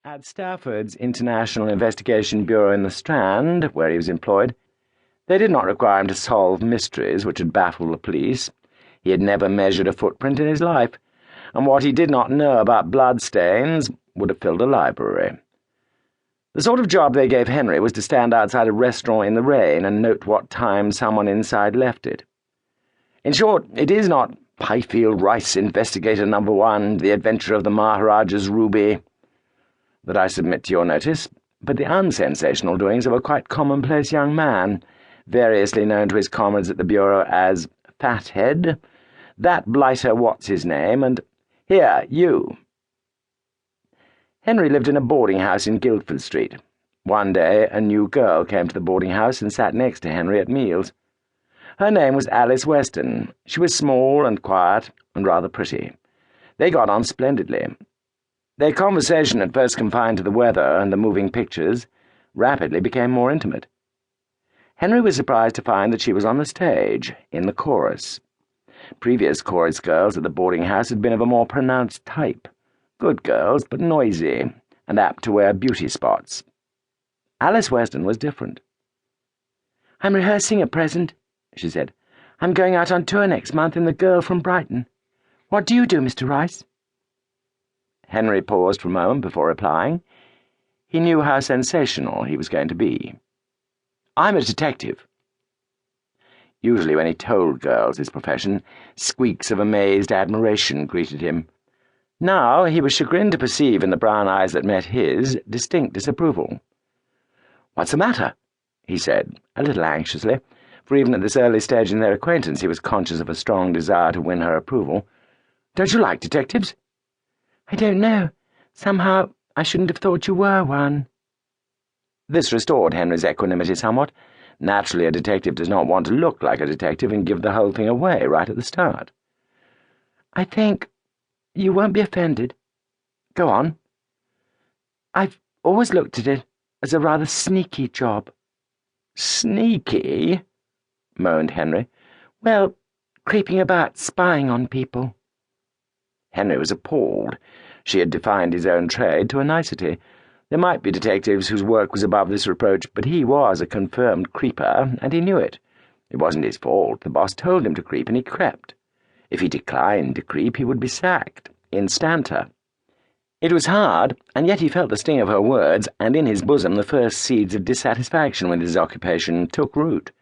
At Stafford's International Investigation Bureau in the Strand, where he was employed, they did not require him to solve mysteries which had baffled the police. He had never measured a footprint in his life, and what he did not know about bloodstains would have filled a library. The sort of job they gave Henry was to stand outside a restaurant in the rain and note what time someone inside left it. In short, it is not Pifield Rice Investigator No. 1, The Adventure of the Maharaja's Ruby, that I submit to your notice, but the unsensational doings of a quite commonplace young man, variously known to his comrades at the Bureau as Fathead, that blighter what's-his-name, and here, you. Henry lived in a boarding house in Guildford Street. One day a new girl came to the boarding house and sat next to Henry at meals. Her name was Alice Weston. She was small and quiet and rather pretty. They got on splendidly. Their conversation, at first confined to the weather and the moving pictures, rapidly became more intimate. Henry was surprised to find that she was on the stage, in the chorus. Previous chorus girls at the boarding house had been of a more pronounced type, good girls, but noisy, and apt to wear beauty spots. Alice Weston was different. "I'm rehearsing at present," she said. "I'm going out on tour next month in The Girl from Brighton. What do you do, Mr. Rice?" Henry paused for a moment before replying. He knew how sensational he was going to be. "I'm a detective." Usually when he told girls his profession, squeaks of amazed admiration greeted him. Now he was chagrined to perceive in the brown eyes that met his distinct disapproval. "What's the matter?" he said, a little anxiously, for even at this early stage in their acquaintance he was conscious of a strong desire to win her approval. "Don't you like detectives?" "I don't know. Somehow I shouldn't have thought you were one." This restored Henry's equanimity somewhat. Naturally, a detective does not want to look like a detective and give the whole thing away right at the start. "I think you won't be offended. Go on." "I've always looked at it as a rather sneaky job." "Sneaky?" moaned Henry. "Well, creeping about, spying on people." Henry was appalled. She had defined his own trade to a nicety. There might be detectives whose work was above this reproach, but he was a confirmed creeper, and he knew it. It wasn't his fault. The boss told him to creep, and he crept. If he declined to creep, he would be sacked, instanter. It was hard, and yet he felt the sting of her words, and in his bosom the first seeds of dissatisfaction with his occupation took root.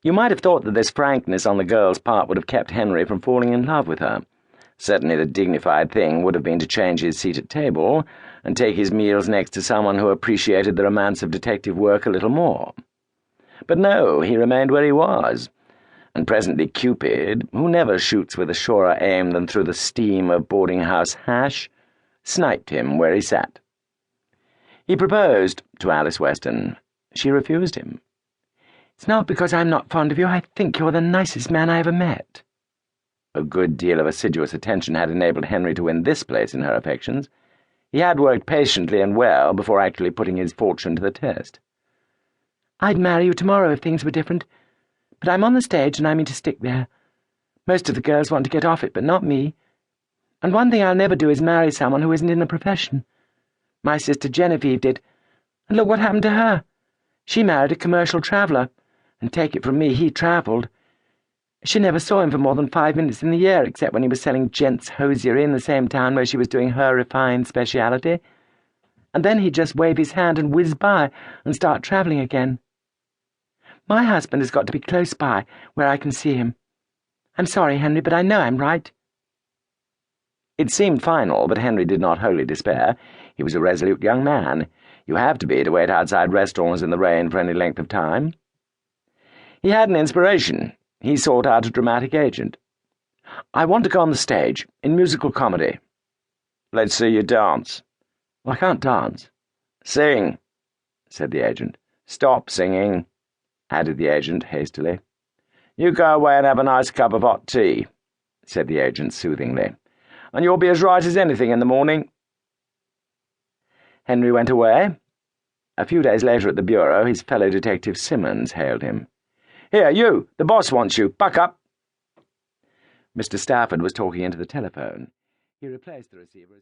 You might have thought that this frankness on the girl's part would have kept Henry from falling in love with her. Certainly the dignified thing would have been to change his seat at table and take his meals next to someone who appreciated the romance of detective work a little more. But no, he remained where he was, and presently Cupid, who never shoots with a surer aim than through the steam of boarding-house hash, sniped him where he sat. He proposed to Alice Weston. She refused him. "It's not because I'm not fond of you. I think you're the nicest man I ever met." A good deal of assiduous attention had enabled Henry to win this place in her affections. He had worked patiently and well before actually putting his fortune to the test. "I'd marry you tomorrow if things were different, but I'm on the stage and I mean to stick there. Most of the girls want to get off it, but not me. And one thing I'll never do is marry someone who isn't in the profession. My sister Genevieve did, and look what happened to her. She married a commercial traveller, and take it from me, he travelled. She never saw him for more than 5 minutes in the year, except when he was selling gents' hosiery in the same town where she was doing her refined speciality. And then he'd just wave his hand and whiz by and start travelling again. My husband has got to be close by, where I can see him. I'm sorry, Henry, but I know I'm right." It seemed final, but Henry did not wholly despair. He was a resolute young man. You have to be to wait outside restaurants in the rain for any length of time. He had an inspiration. He sought out a dramatic agent. "I want to go on the stage, in musical comedy." "Let's see you dance." "Well, I can't dance." "Sing," said the agent. "Stop singing," added the agent hastily. "You go away and have a nice cup of hot tea," said the agent soothingly, "and you'll be as right as anything in the morning." Henry went away. A few days later at the Bureau, his fellow detective Simmons hailed him. "Here, you! The boss wants you. Buck up!" Mr. Stafford was talking into the telephone. He replaced the receiver.